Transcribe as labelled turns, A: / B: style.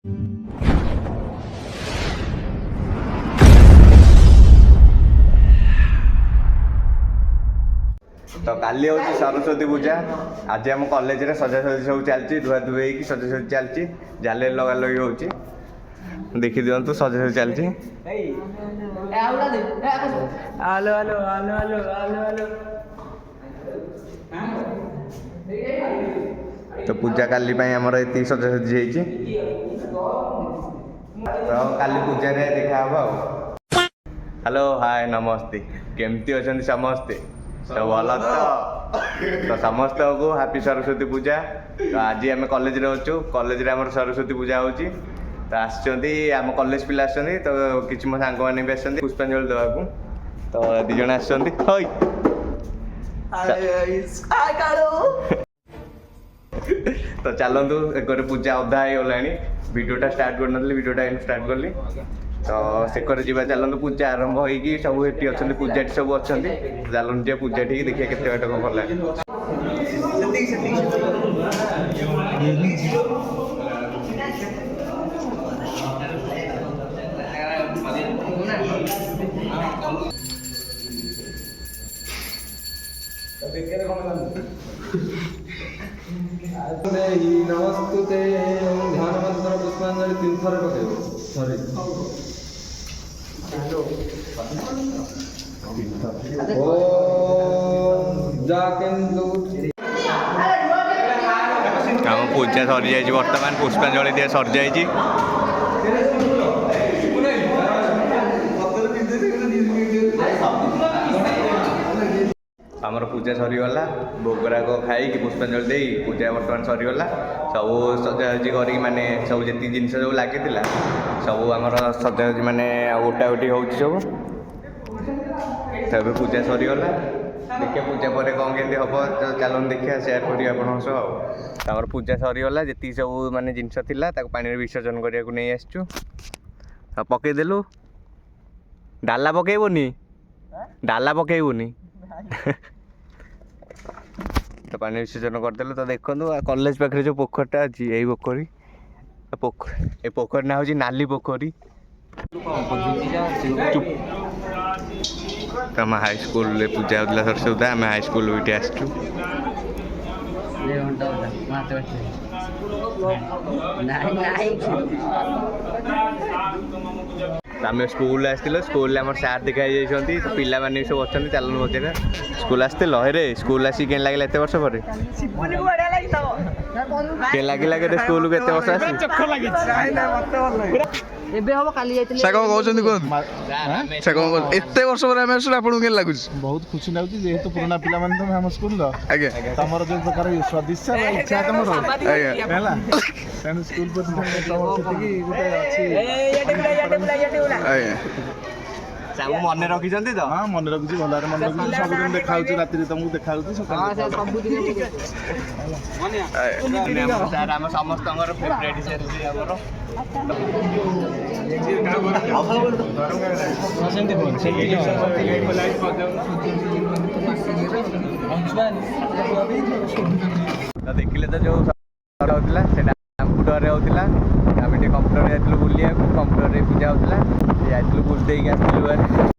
A: तो काली हूँ सरस्वती पूजा आज आम कॉलेज रे सजासजी सब चलती धुआ धुए की सजासजी चलती जाले लगा लगी हो देखी दिंतु सजासजी चलती तो पूजा काली आमर ये सजासजी तो काली पूजा रे देखा हम हेलो हाय नमस्ते केमती अच्छा समस्ते तो भल तो समस्त को हैप्पी सरस्वती पूजा। तो आज आम कॉलेज रे अच्छु कॉलेज रे आम सरस्वती पूजा होची तो आम कॉलेज पिला आसछन्ती तो किछि मो सांग माने भी आसछन्ती पुष्पांजलि देवा को तो दी जण आसछन्ती होय तो चलतु एक पूजा अधा हो गलानी वीडियोटा स्टार्ट कर नथली वीडियोटा स्टार्ट करली तो सेकर जीवा चलतु पूजा आरंभ होगी सब ये अच्छा पूजा सब अच्छा चलतु जे पूजा ठीक देखिए केते बाट कौन भल
B: नमस्ते ध्यान मंत्र पुष्पांजलि 3 थर पकेबो सॉरी
A: आम पूजा सरी जाइए बर्तमान पुष्पांजलि दिया सरी जाइए आमर पूजा सरीगला भोगराग खाई पुष्पांजलि दे पूजा बर्तमान सरीगला सब सजासजी कर माने सब जी जिन सब लगी सब आमर सजासजी माने उटा उटी हो सब तब पूजा सरीगला देखिए पूजा पर कौन केमती हम तो चलन देखिए सेयार करिए आपन सह पूजा सरीगला जी सब माने जिनस थिला पानी विसर्जन करने को नहीं आसचु पकईदेलु डाला पकईबनी डाला पकईबनी तो पानी विसर्जन करदेलु तो देखो कॉलेज पाखे जो पोखरटा अच्छी यही पोखरी ए पोखर ना हूँ नाली पोखरी तो आम हाई स्कूल पूजा होता सरस्वती आम हाई स्कूल ये आसचु आम स्कूल आसो स्कूल आम सार देखाई जाइए तो पिला माने सब अच्छा चलन बजे स्कूल आसल हे स्कूल आसिक के लगे एत वर्ष पर लगे स्कूल को एत वर्ष एत वर्ष पर आपको के लगुच
C: बहुत खुशी लगुच जेहेतु पुराना पिला माने तुम हम स्कूल तमर जो प्रकार स्वादिष्ट इच्छा तुम स्कूल
A: मन रखी तो
C: हाँ मन रखी भल मन रखी सब दिन देखा राति तुमको देखा
A: समस्त फेवरेट देखिले तो जो कंप्यूटर होता आम कंप्यूटर जाइलु बुलिया कंप्यूटर पूजा होता जाइलु बुल देकी आसलु